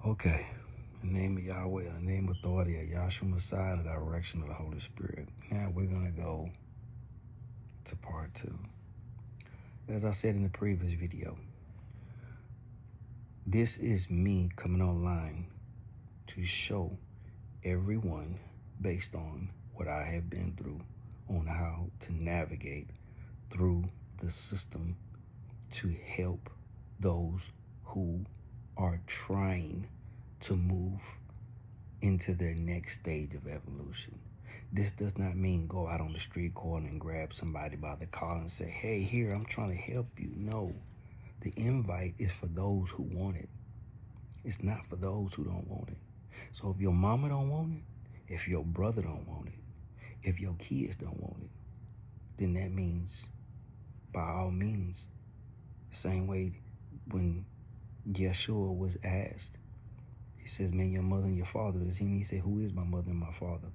Okay. In the name of Yahweh, in the name of authority of Yahshua Messiah, in the direction of the Holy Spirit. Now we're going to go to part 2. As I said in the previous video, this is me coming online to show everyone, based on what I have been through, on how to navigate through the system to help those who are trying to move into their next stage of evolution. This does not mean go out on the street corner and grab somebody by the collar and say, hey, here, I'm trying to help you. No, the invite is for those who want it. It's not for those who don't want it. So if your mama don't want it, if your brother don't want it, if your kids don't want it, then that means, by all means, the same way when Yeshua was asked, he says, man, your mother and your father is he. And he said, who is my mother and my father?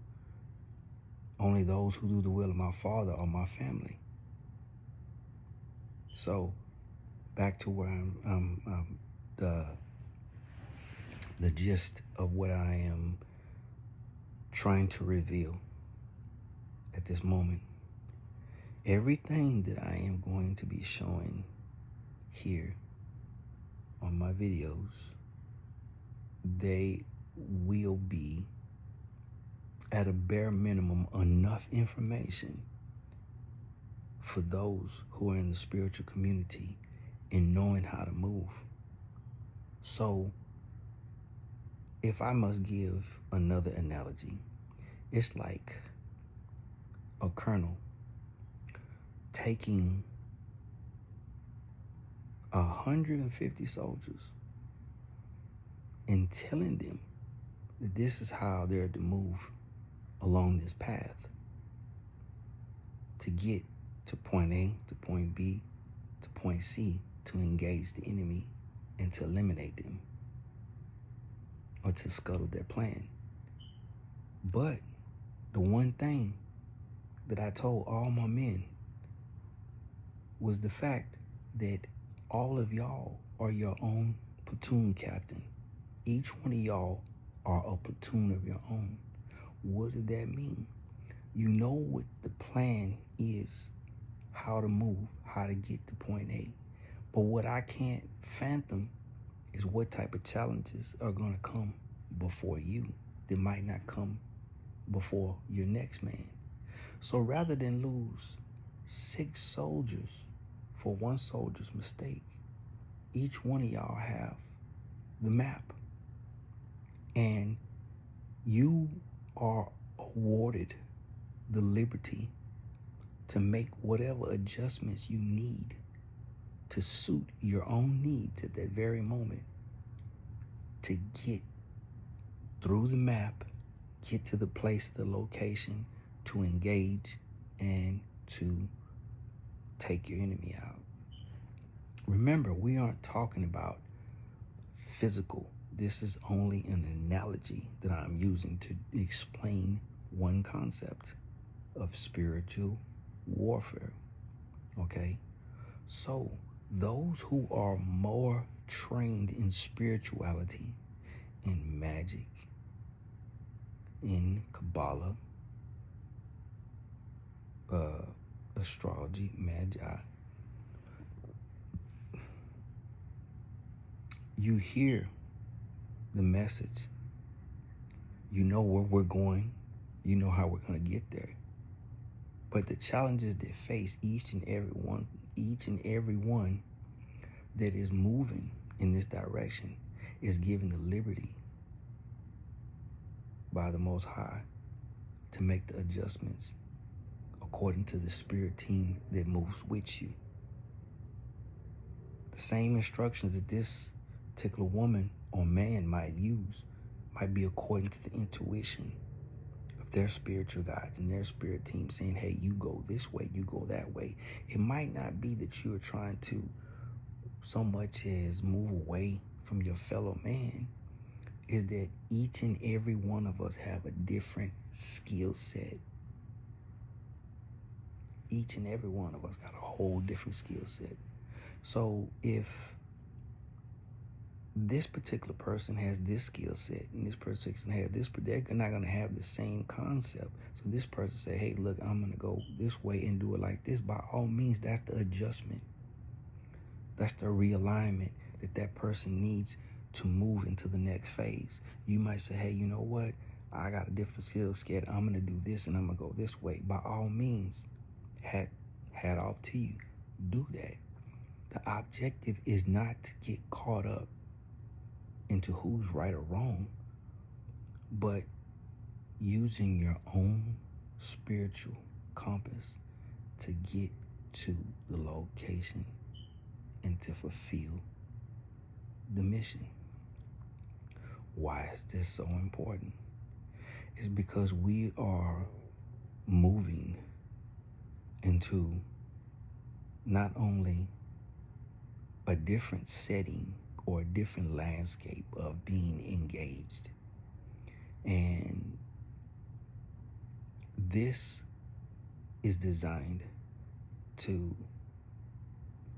Only those who do the will of my Father are my family. So, back to where I'm the gist of what I am trying to reveal at this moment. Everything that I am going to be showing here on my videos, they will be, at a bare minimum, enough information for those who are in the spiritual community in knowing how to move. So, if I must give another analogy, it's like a colonel taking 150 soldiers and telling them that this is how they're to move along this path to get to point A, to point B, to point C, to engage the enemy and to eliminate them or to scuttle their plan. But the one thing that I told all my men was the fact that all of y'all are your own platoon captain. Each one of y'all are a platoon of your own. What does that mean? You know what the plan is, how to move, how to get to point A. But what I can't fathom is what type of challenges are going to come before you that might not come before your next man. So rather than lose 6 soldiers for one soldier's mistake, each one of y'all have the map. And you are awarded the liberty to make whatever adjustments you need to suit your own needs at that very moment to get through the map, get to the place, the location, to engage and to take your enemy out. Remember, we aren't talking about physical. This is only an analogy that I'm using to explain one concept of spiritual warfare. Okay? So, those who are more trained in spirituality, in magic, in Kabbalah, astrology, magi, you hear the message. You know where we're going. You know how we're going to get there. But the challenges that face each and every one that is moving in this direction is given the liberty by the Most High to make the adjustments according to the spirit team that moves with you. The same instructions that this particular woman or man might use might be according to the intuition of their spiritual guides and their spirit team saying, hey, you go this way, you go that way. It might not be that you're trying to so much as move away from your fellow man. Is that each and every one of us have a different skill set. Each and every one of us got a whole different skill set. So if this particular person has this skill set and this person has this, but they're not going to have the same concept. So this person say, hey, look, I'm going to go this way and do it like this. By all means, that's the adjustment. That's the realignment that person needs to move into the next phase. You might say, hey, you know what? I got a different skill set. I'm going to do this and I'm going to go this way. By all means, hat off to you. Do that. The objective is not to get caught up into who's right or wrong, but using your own spiritual compass to get to the location and to fulfill the mission. Why is this so important? It's because we are moving into not only a different setting or a different landscape of being engaged. And this is designed to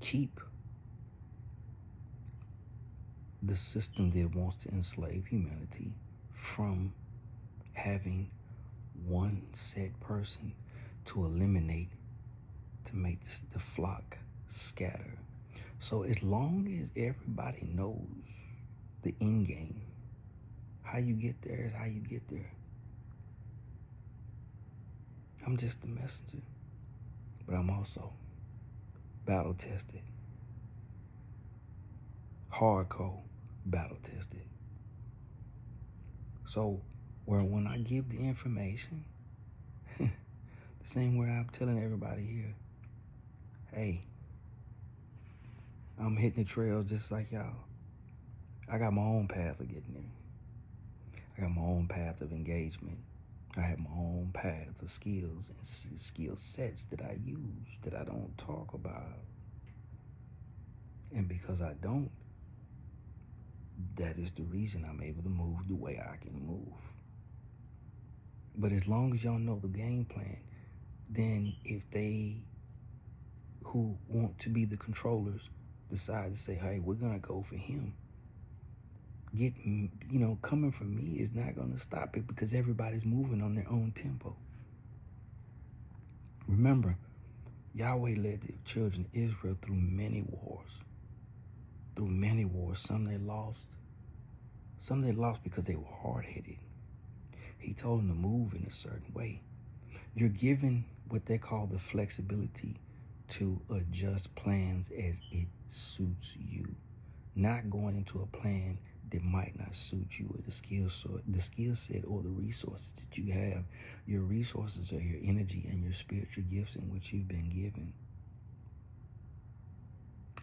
keep the system that wants to enslave humanity from having one set person to eliminate, to make the flock scatter. So as long as everybody knows the end game, how you get there is how you get there. I'm just the messenger, but I'm also battle tested, hardcore battle tested. So when I give the information, the same way I'm telling everybody here, hey, I'm hitting the trails just like y'all. I got my own path of getting there. I got my own path of engagement. I have my own path of skills and skill sets that I use that I don't talk about. And because I don't, that is the reason I'm able to move the way I can move. But as long as y'all know the game plan, then if they who want to be the controllers decide to say, hey, we're going to go for him, coming from me is not going to stop it because everybody's moving on their own tempo. Remember, Yahweh led the children of Israel through many wars. Some they lost because they were hard-headed. He told them to move in a certain way. You're given what they call the flexibility to adjust plans as it suits you, not going into a plan that might not suit you or the skill set or the resources that you have. Your resources are your energy and your spiritual gifts in which you've been given.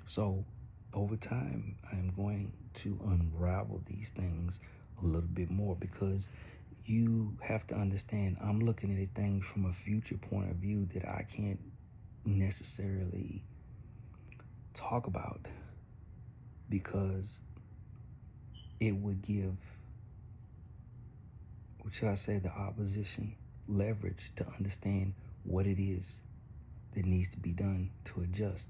So over time, I'm going to unravel these things a little bit more because you have to understand I'm looking at things from a future point of view that I can't necessarily talk about because it would give, the opposition leverage to understand what it is that needs to be done to adjust.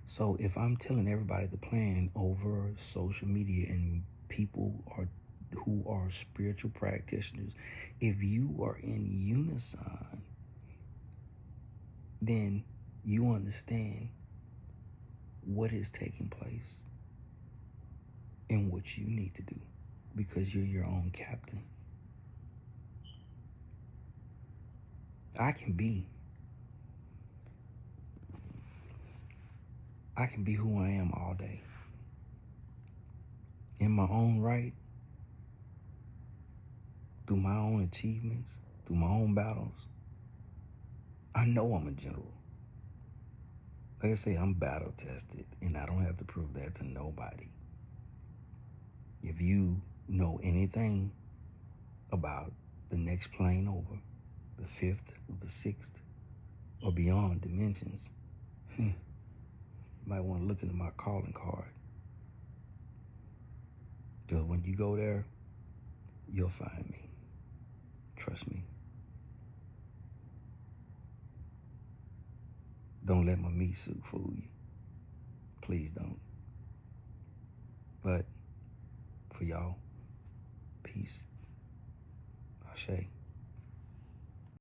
So if I'm telling everybody the plan over social media and people who are spiritual practitioners, if you are in unison, then you understand what is taking place and what you need to do because you're your own captain. I can be who I am all day. In my own right, through my own achievements, through my own battles. I know I'm a general. Like I say, I'm battle tested, and I don't have to prove that to nobody. If you know anything about the next plane over, the fifth or the sixth or beyond dimensions, you might want to look into my calling card. Because when you go there, you'll find me. Trust me. Don't let my meat suit fool you. Please don't. But for y'all. Peace. Ashe.